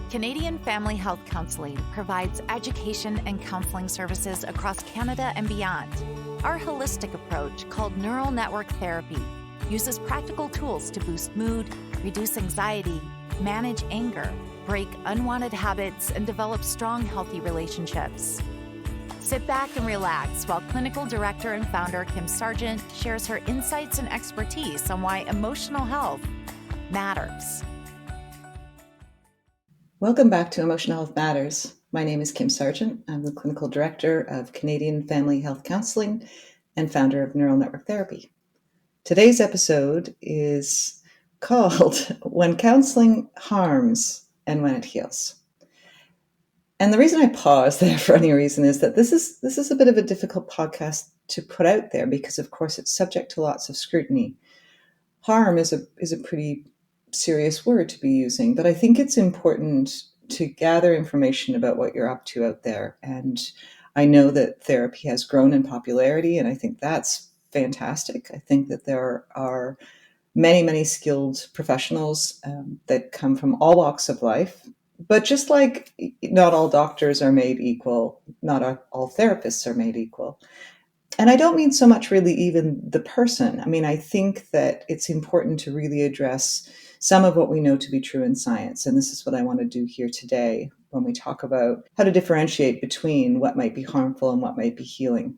Canadian Family Health Counselling provides education and counseling services across Canada and beyond. Our holistic approach, called neural network therapy, uses practical tools to boost mood, reduce anxiety, manage anger, break unwanted habits, and develop strong, healthy relationships. Sit back and relax while Clinical Director and Founder Kim Sargent shares her insights and expertise on why emotional health matters. Welcome back to Emotional Health Matters. My name is Kim Sargent. I'm the Clinical Director of Canadian Family Health Counselling and founder of Neural Network Therapy. Today's episode is called When Counseling Harms and When It Heals. And the reason I pause there for any reason is that this is a bit of a difficult podcast to put out there because, of course, it's subject to lots of scrutiny. Harm is a pretty serious word to be using, but I think it's important to gather information about what you're up to out there. And I know that therapy has grown in popularity, and I think that's fantastic. I think that there are many, many skilled professionals that come from all walks of life. But just like not all doctors are made equal, not all therapists are made equal. And I don't mean so much really even the person. I mean, I think that it's important to really address some of what we know to be true in science. And this is what I want to do here today when we talk about how to differentiate between what might be harmful and what might be healing.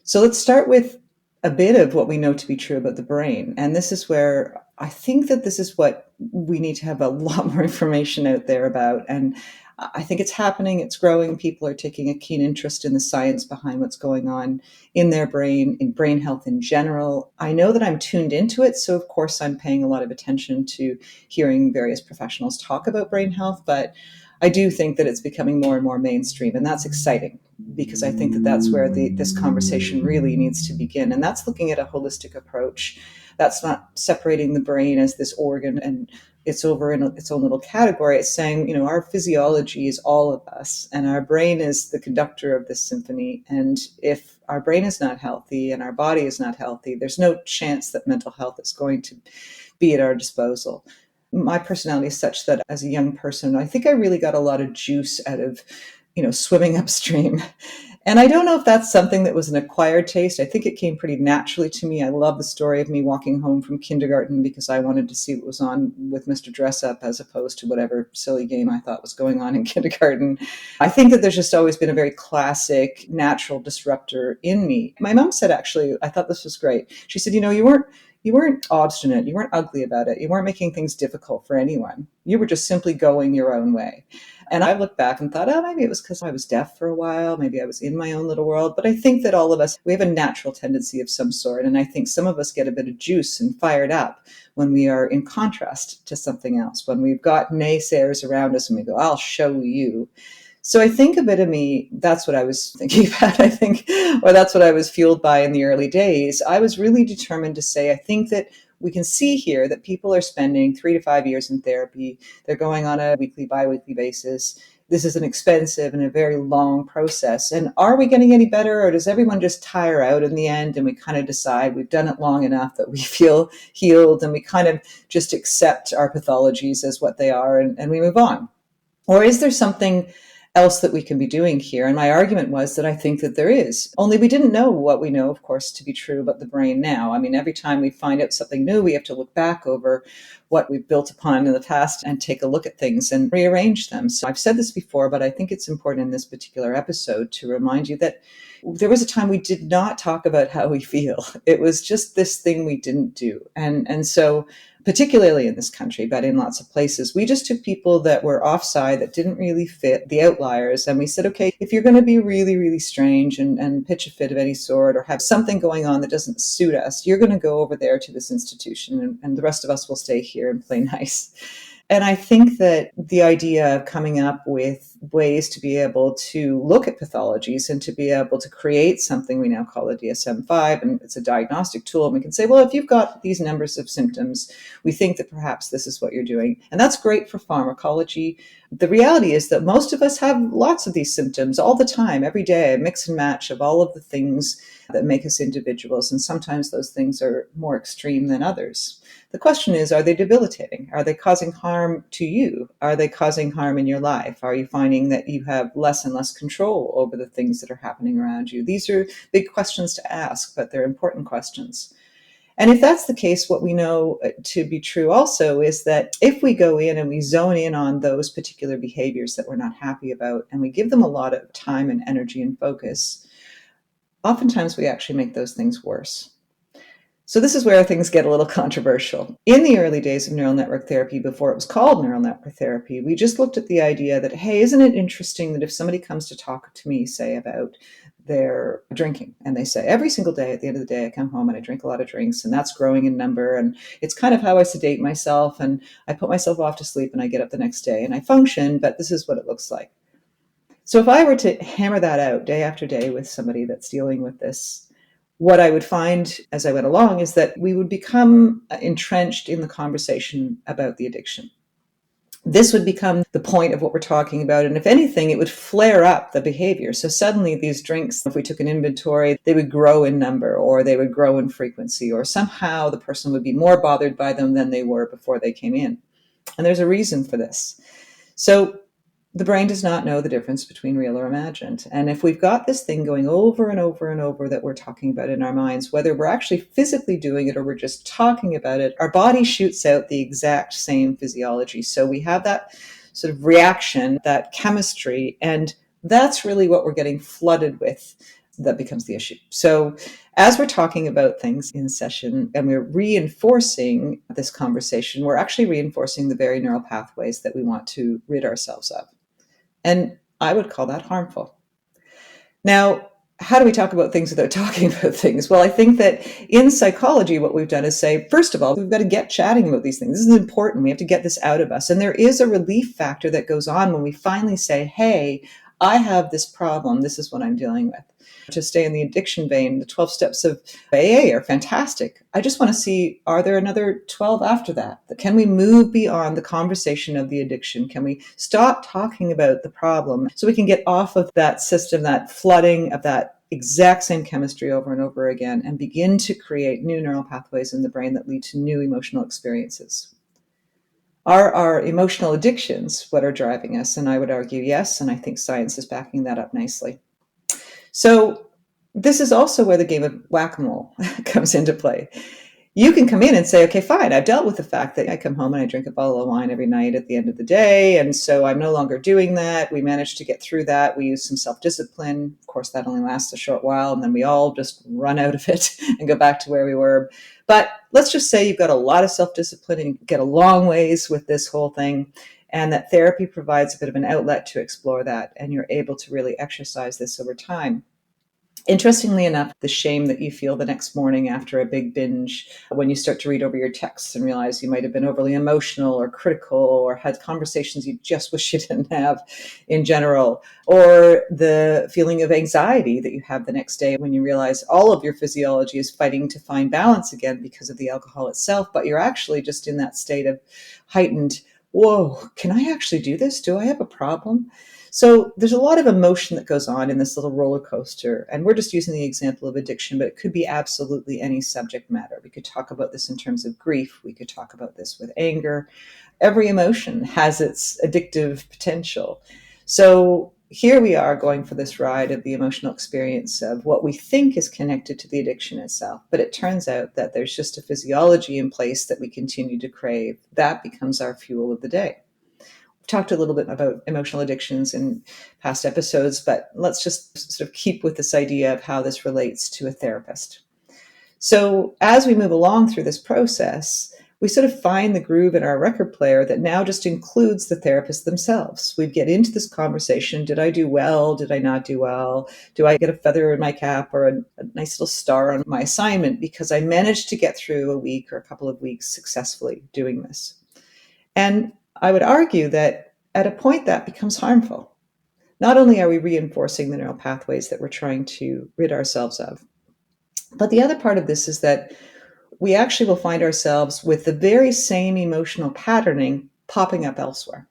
So let's start with a bit of what we know to be true about the brain. And this is where I think that this is what we need to have a lot more information out there about. And I think it's happening, it's growing. People are taking a keen interest in the science behind what's going on in their brain, in brain health in general. I know that I'm tuned into it, so of course I'm paying a lot of attention to hearing various professionals talk about brain health, but I do think that it's becoming more and more mainstream, and that's exciting because I think that that's where this conversation really needs to begin, and that's looking at a holistic approach. That's not separating the brain as this organ and it's over in its own little category. It's saying, our physiology is all of us, and our brain is the conductor of this symphony. And if our brain is not healthy and our body is not healthy, there's no chance that mental health is going to be at our disposal. My personality is such that as a young person, I think I really got a lot of juice out of, swimming upstream. And I don't know if that's something that was an acquired taste. I think it came pretty naturally to me. I love the story of me walking home from kindergarten because I wanted to see what was on with Mr. Dress Up as opposed to whatever silly game I thought was going on in kindergarten. I think that there's just always been a very classic natural disruptor in me. My mom said, actually, I thought this was great. She said, you weren't obstinate. You weren't ugly about it. You weren't making things difficult for anyone. You were just simply going your own way. And I looked back and thought, maybe it was because I was deaf for a while. Maybe I was in my own little world. But I think that all of us, we have a natural tendency of some sort. And I think some of us get a bit of juice and fired up when we are in contrast to something else, when we've got naysayers around us and we go, I'll show you. So I think a bit of me, that's what I was thinking about, or that's what I was fueled by in the early days. I was really determined to say, I think that we can see here that people are spending 3 to 5 years in therapy. They're going on a weekly, bi-weekly basis. This is an expensive and a very long process. And are we getting any better, or does everyone just tire out in the end and we kind of decide we've done it long enough that we feel healed and we kind of just accept our pathologies as what they are and we move on? Or is there something else that we can be doing here? And my argument was that I think that there is. Only we didn't know what we know, of course, to be true about the brain now. I mean, every time we find out something new, we have to look back over what we've built upon in the past and take a look at things and rearrange them. So I've said this before, but I think it's important in this particular episode to remind you that there was a time we did not talk about how we feel. It was just this thing we didn't do. And so particularly in this country, but in lots of places, we just took people that were offside, that didn't really fit, the outliers. And we said, okay, if you're going to be really, really strange and pitch a fit of any sort or have something going on that doesn't suit us, you're going to go over there to this institution and the rest of us will stay here and play nice. And I think that the idea of coming up with ways to be able to look at pathologies and to be able to create something we now call a DSM-5, and it's a diagnostic tool, and we can say, well, if you've got these numbers of symptoms, we think that perhaps this is what you're doing. And that's great for pharmacology. The reality is that most of us have lots of these symptoms all the time, every day, a mix and match of all of the things that make us individuals. And sometimes those things are more extreme than others. The question is, are they debilitating? Are they causing harm to you? Are they causing harm in your life? Are you finding that you have less and less control over the things that are happening around you? These are big questions to ask, but they're important questions. And if that's the case, what we know to be true also is that if we go in and we zone in on those particular behaviors that we're not happy about, and we give them a lot of time and energy and focus, oftentimes we actually make those things worse. So this is where things get a little controversial. In the early days of neural network therapy, before it was called neural network therapy, we just looked at the idea that, hey, isn't it interesting that if somebody comes to talk to me, say, about their drinking, and they say, every single day at the end of the day, I come home and I drink a lot of drinks, and that's growing in number, and it's kind of how I sedate myself, and I put myself off to sleep, and I get up the next day, and I function, but this is what it looks like. So if I were to hammer that out day after day with somebody that's dealing with this, what I would find as I went along is that we would become entrenched in the conversation about the addiction. This would become the point of what we're talking about. And if anything, it would flare up the behavior. So suddenly these drinks, if we took an inventory, they would grow in number, or they would grow in frequency, or somehow the person would be more bothered by them than they were before they came in. And there's a reason for this. So the brain does not know the difference between real or imagined. And if we've got this thing going over and over and over that we're talking about in our minds, whether we're actually physically doing it or we're just talking about it, our body shoots out the exact same physiology. So we have that sort of reaction, that chemistry, and that's really what we're getting flooded with that becomes the issue. So as we're talking about things in session and we're reinforcing this conversation, we're actually reinforcing the very neural pathways that we want to rid ourselves of. And I would call that harmful. Now, how do we talk about things without talking about things? Well, I think that in psychology, what we've done is say, first of all, we've got to get chatting about these things. This is important. We have to get this out of us. And there is a relief factor that goes on when we finally say, hey, I have this problem. This is what I'm dealing with. To stay in the addiction vein, the 12 steps of AA are fantastic. I just want to see, are there another 12 after that? Can we move beyond the conversation of the addiction? Can we stop talking about the problem so we can get off of that system, that flooding of that exact same chemistry over and over again, and begin to create new neural pathways in the brain that lead to new emotional experiences? Are our emotional addictions what are driving us? And I would argue yes, and I think science is backing that up nicely. So this is also where the game of whack-a-mole comes into play. You can come in and say, okay, fine, I've dealt with the fact that I come home and I drink a bottle of wine every night at the end of the day, and so I'm no longer doing that. We managed to get through that. We use some self-discipline. Of course, that only lasts a short while, and then we all just run out of it and go back to where we were. But let's just say you've got a lot of self-discipline and you get a long ways with this whole thing, and that therapy provides a bit of an outlet to explore that, and you're able to really exercise this over time. Interestingly enough, the shame that you feel the next morning after a big binge, when you start to read over your texts and realize you might have been overly emotional or critical or had conversations you just wish you didn't have in general, or the feeling of anxiety that you have the next day when you realize all of your physiology is fighting to find balance again because of the alcohol itself, but you're actually just in that state of heightened, whoa, can I actually do this? Do I have a problem? So there's a lot of emotion that goes on in this little roller coaster. And we're just using the example of addiction, but it could be absolutely any subject matter. We could talk about this in terms of grief. We could talk about this with anger. Every emotion has its addictive potential. So here we are going for this ride of the emotional experience of what we think is connected to the addiction itself. But it turns out that there's just a physiology in place that we continue to crave. That becomes our fuel of the day. Talked a little bit about emotional addictions in past episodes, but let's just sort of keep with this idea of how this relates to a therapist. So as we move along through this process, we sort of find the groove in our record player that now just includes the therapist themselves. We get into this conversation. Did I do well? Did I not do well? Do I get a feather in my cap or a nice little star on my assignment because I managed to get through a week or a couple of weeks successfully doing this? And I would argue that at a point that becomes harmful. Not only are we reinforcing the neural pathways that we're trying to rid ourselves of, but the other part of this is that we actually will find ourselves with the very same emotional patterning popping up elsewhere.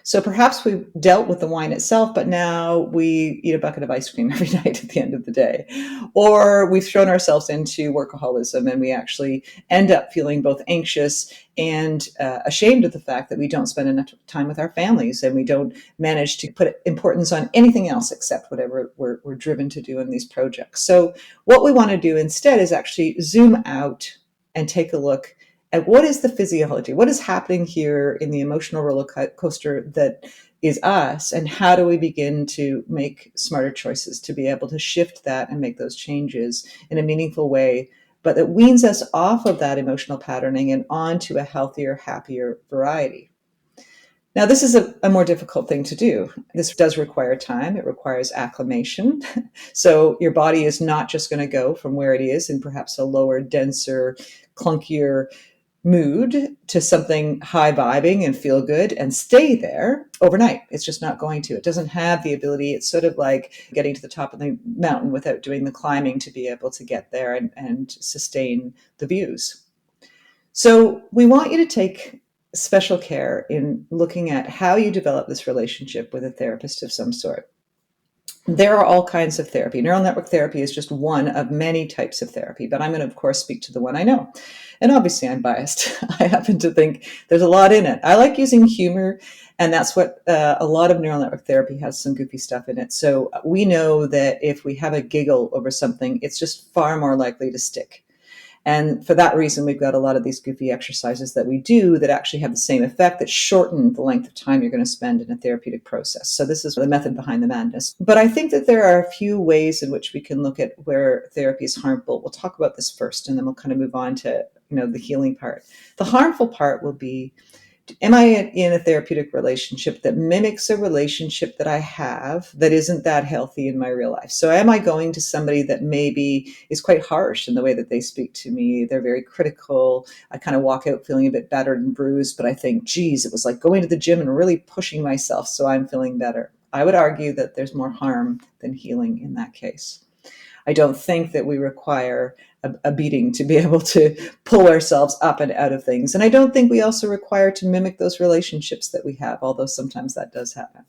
So perhaps we dealt with the wine itself, but now we eat a bucket of ice cream every night at the end of the day. Or we've thrown ourselves into workaholism and we actually end up feeling both anxious and ashamed of the fact that we don't spend enough time with our families and we don't manage to put importance on anything else except whatever we're driven to do in these projects. So what we want to do instead is actually zoom out and take a look at what is the physiology, what is happening here in the emotional roller coaster that is us, and how do we begin to make smarter choices to be able to shift that and make those changes in a meaningful way, but that weans us off of that emotional patterning and onto a healthier, happier variety. Now, this is a more difficult thing to do. This does require time. It requires acclimation. So your body is not just going to go from where it is in perhaps a lower, denser, clunkier mood to something high vibing and feel good and stay there overnight. It's just not going to. It doesn't have the ability. It's sort of like getting to the top of the mountain without doing the climbing to be able to get there and sustain the views. So we want you to take special care in looking at how you develop this relationship with a therapist of some sort. There are all kinds of therapy. Neural network therapy is just one of many types of therapy, but I'm going to, of course, speak to the one I know. And obviously, I'm biased. I happen to think there's a lot in it. I like using humor, and that's what a lot of neural network therapy has, some goofy stuff in it. So we know that if we have a giggle over something, it's just far more likely to stick. And for that reason, we've got a lot of these goofy exercises that we do that actually have the same effect, that shorten the length of time you're going to spend in a therapeutic process. So this is the method behind the madness. But I think that there are a few ways in which we can look at where therapy is harmful. We'll talk about this first, and then we'll kind of move on to, the healing part. The harmful part will be, am I in a therapeutic relationship that mimics a relationship that I have that isn't that healthy in my real life? So am I going to somebody that maybe is quite harsh in the way that they speak to me? They're very critical. I kind of walk out feeling a bit battered and bruised, but I think, geez, it was like going to the gym and really pushing myself, so I'm feeling better. I would argue that there's more harm than healing in that case. I don't think that we require a beating to be able to pull ourselves up and out of things. And I don't think we also require to mimic those relationships that we have, although sometimes that does happen.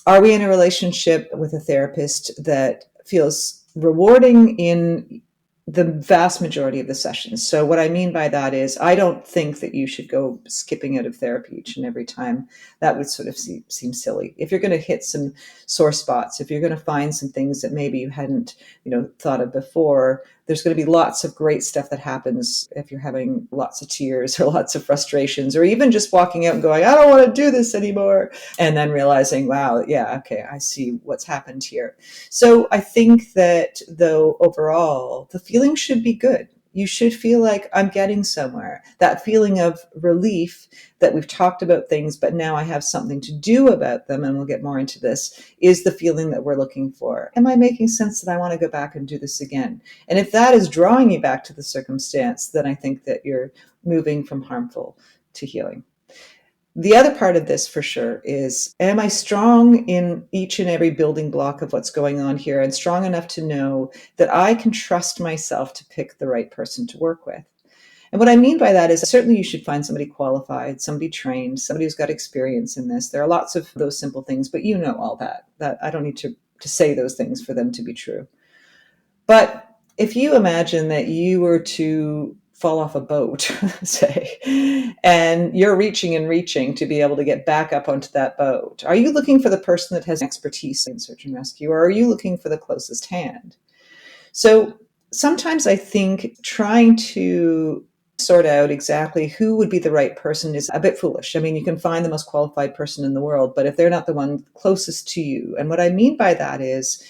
Are we in a relationship with a therapist that feels rewarding in the vast majority of the sessions? So what I mean by that is, I don't think that you should go skipping out of therapy each and every time. That would sort of seem silly. If you're going to hit some sore spots, if you're going to find some things that maybe you hadn't, thought of before, there's going to be lots of great stuff that happens if you're having lots of tears or lots of frustrations, or even just walking out and going, I don't want to do this anymore. And then realizing, wow, yeah, okay, I see what's happened here. So I think that, though, overall, the feeling should be good. You should feel like I'm getting somewhere. That feeling of relief that we've talked about things, but now I have something to do about them, and we'll get more into this, is the feeling that we're looking for. Am I making sense that I want to go back and do this again? And if that is drawing you back to the circumstance, then I think that you're moving from harmful to healing. The other part of this, for sure, is, am I strong in each and every building block of what's going on here, and strong enough to know that I can trust myself to pick the right person to work with? And what I mean by that is, certainly you should find somebody qualified, somebody trained, somebody who's got experience in this. There are lots of those simple things, but you know all that I don't need to say those things for them to be true. But if you imagine that you were to fall off a boat, say, and you're reaching and reaching to be able to get back up onto that boat, are you looking for the person that has expertise in search and rescue, or are you looking for the closest hand? So sometimes I think trying to sort out exactly who would be the right person is a bit foolish. I mean, you can find the most qualified person in the world, but if they're not the one closest to you, and what I mean by that is,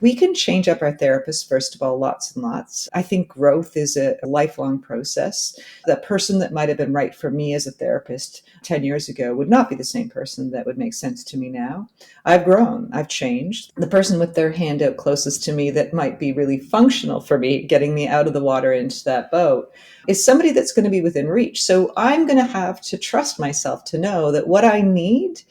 we can change up our therapists, first of all, lots and lots. I think growth is a lifelong process. The person that might have been right for me as a therapist 10 years ago would not be the same person that would make sense to me now. I've grown, I've changed. The person with their hand out closest to me that might be really functional for me, getting me out of the water into that boat, is somebody that's going to be within reach. So I'm going to have to trust myself to know that what I need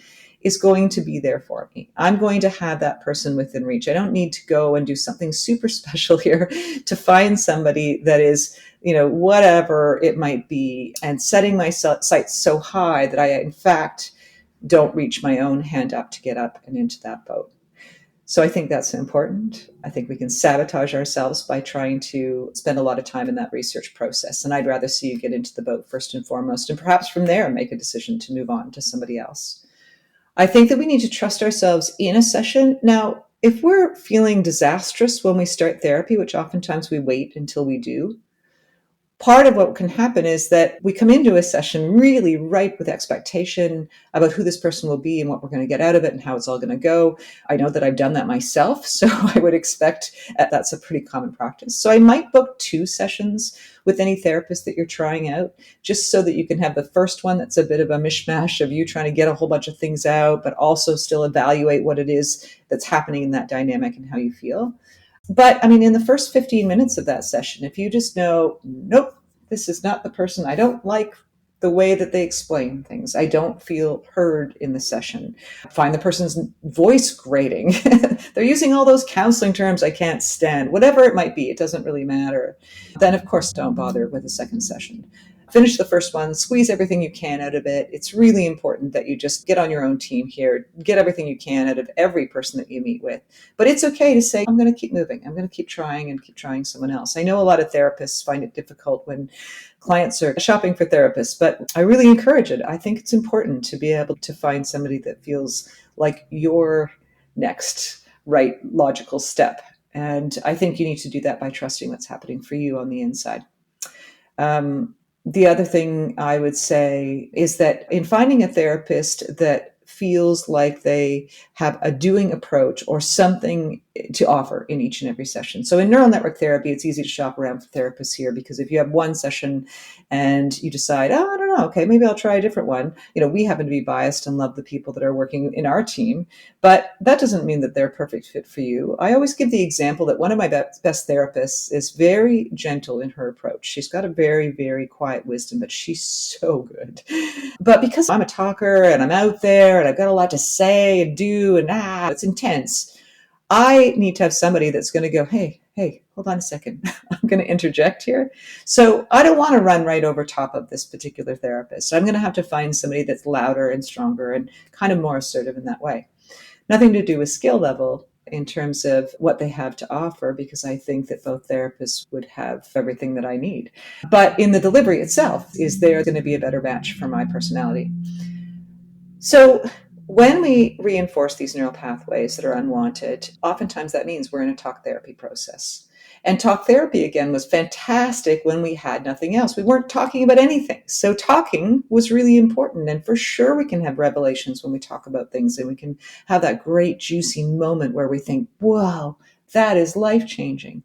is going to be there for me. I'm going to have that person within reach. I don't need to go and do something super special here to find somebody that is, whatever it might be, and setting my sights so high that I, in fact, don't reach my own hand up to get up and into that boat. So I think that's important. I think we can sabotage ourselves by trying to spend a lot of time in that research process. And I'd rather see you get into the boat first and foremost, and perhaps from there make a decision to move on to somebody else. I think that we need to trust ourselves in a session. Now, if we're feeling disastrous when we start therapy, which oftentimes we wait until we do, part of what can happen is that we come into a session really ripe with expectation about who this person will be and what we're going to get out of it and how it's all going to go. I know that I've done that myself, so I would expect that's a pretty common practice. So I might book 2 sessions with any therapist that you're trying out, just so that you can have the first one that's a bit of a mishmash of you trying to get a whole bunch of things out, but also still evaluate what it is that's happening in that dynamic and how you feel. But I mean, in the first 15 minutes of that session, if you just know, nope, this is not the person, I don't like the way that they explain things, I don't feel heard in the session, find the person's voice grating, they're using all those counseling terms I can't stand, whatever it might be, it doesn't really matter, then of course don't bother with a second session. Finish the first one, squeeze everything you can out of it. It's really important that you just get on your own team here, get everything you can out of every person that you meet with. But it's okay to say, I'm going to keep moving. I'm going to keep trying and keep trying someone else. I know a lot of therapists find it difficult when clients are shopping for therapists, but I really encourage it. I think it's important to be able to find somebody that feels like your next right logical step. And I think you need to do that by trusting what's happening for you on the inside. The other thing I would say is that in finding a therapist that feels like they have a doing approach or something to offer in each and every session. So in neural network therapy, it's easy to shop around for therapists here, because if you have one session and you decide, oh, I don't know, okay, maybe I'll try a different one. We happen to be biased and love the people that are working in our team, but that doesn't mean that they're a perfect fit for you. I always give the example that one of my best therapists is very gentle in her approach. She's got a very, very quiet wisdom, but she's so good. But because I'm a talker and I'm out there and I've got a lot to say and do, and it's intense, I need to have somebody that's going to go, hey, hold on a second. I'm going to interject here. So I don't want to run right over top of this particular therapist. So I'm going to have to find somebody that's louder and stronger and kind of more assertive in that way. Nothing to do with skill level in terms of what they have to offer, because I think that both therapists would have everything that I need. But in the delivery itself, is there going to be a better match for my personality? So when we reinforce these neural pathways that are unwanted, oftentimes that means we're in a talk therapy process. And talk therapy, again, was fantastic when we had nothing else. We weren't talking about anything. So talking was really important. And for sure, we can have revelations when we talk about things, and we can have that great, juicy moment where we think, wow, that is life-changing.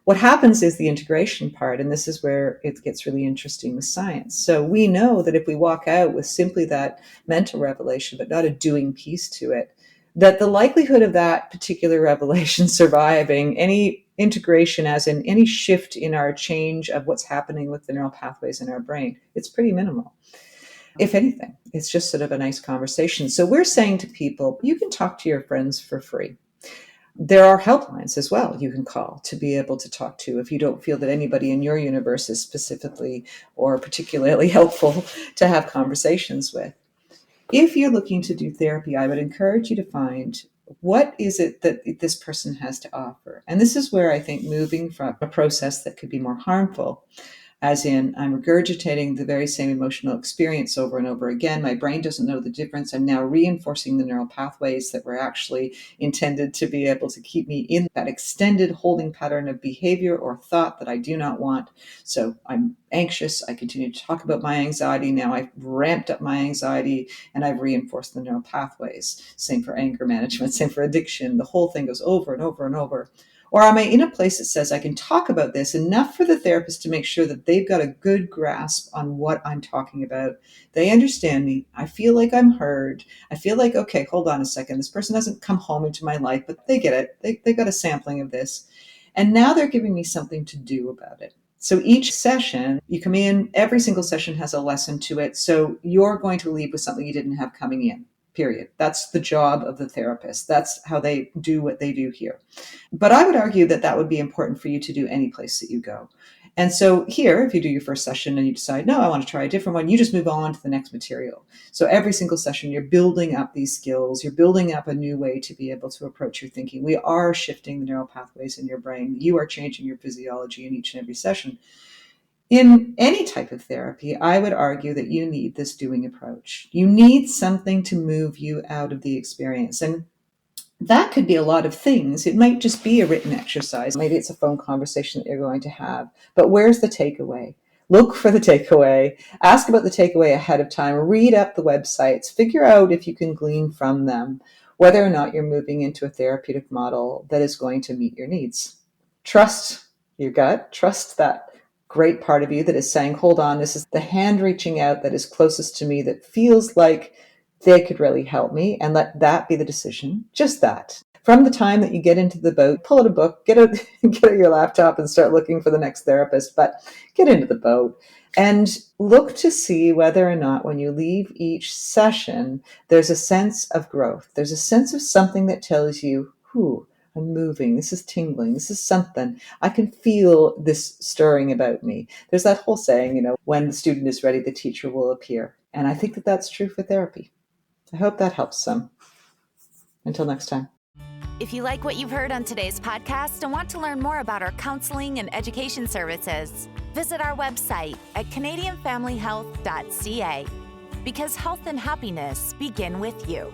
What happens is the integration part, and this is where it gets really interesting with science. So we know that if we walk out with simply that mental revelation, but not a doing piece to it, that the likelihood of that particular revelation surviving any integration, as in any shift in our change of what's happening with the neural pathways in our brain, it's pretty minimal. If anything, it's just sort of a nice conversation. So we're saying to people, you can talk to your friends for free. There are helplines as well you can call to be able to talk to if you don't feel that anybody in your universe is specifically or particularly helpful to have conversations with. If you're looking to do therapy, I would encourage you to find what is it that this person has to offer. And this is where I think moving from a process that could be more harmful, as in I'm regurgitating the very same emotional experience over and over again. My brain doesn't know the difference. I'm now reinforcing the neural pathways that were actually intended to be able to keep me in that extended holding pattern of behavior or thought that I do not want. So I'm anxious. I continue to talk about my anxiety. Now I've ramped up my anxiety and I've reinforced the neural pathways. Same for anger management, same for addiction. The whole thing goes over and over and over. Or am I in a place that says I can talk about this enough for the therapist to make sure that they've got a good grasp on what I'm talking about? They understand me. I feel like I'm heard. I feel like, okay, hold on a second. This person hasn't come home into my life, but they get it. They got a sampling of this. And now they're giving me something to do about it. So each session, you come in, every single session has a lesson to it. So you're going to leave with something you didn't have coming in. Period. That's the job of the therapist. That's how they do what they do here. But I would argue that that would be important for you to do any place that you go. And so here, if you do your first session and you decide, no, I want to try a different one, you just move on to the next material. So every single session, you're building up these skills. You're building up a new way to be able to approach your thinking. We are shifting the neural pathways in your brain. You are changing your physiology in each and every session. In any type of therapy, I would argue that you need this doing approach. You need something to move you out of the experience. And that could be a lot of things. It might just be a written exercise. Maybe it's a phone conversation that you're going to have. But where's the takeaway? Look for the takeaway. Ask about the takeaway ahead of time. Read up the websites. Figure out if you can glean from them whether or not you're moving into a therapeutic model that is going to meet your needs. Trust your gut. Trust that great part of you that is saying, hold on, this is the hand reaching out that is closest to me, that feels like they could really help me, and let that be the decision. Just that. From the time that you get into the boat, pull out a book, get out your laptop and start looking for the next therapist, but get into the boat and look to see whether or not when you leave each session, there's a sense of growth. There's a sense of something that tells you, I'm moving. This is tingling. This is something. I can feel this stirring about me. There's that whole saying, when the student is ready, the teacher will appear. And I think that that's true for therapy. I hope that helps some. Until next time. If you like what you've heard on today's podcast and want to learn more about our counseling and education services, visit our website at canadianfamilyhealth.ca, because health and happiness begin with you.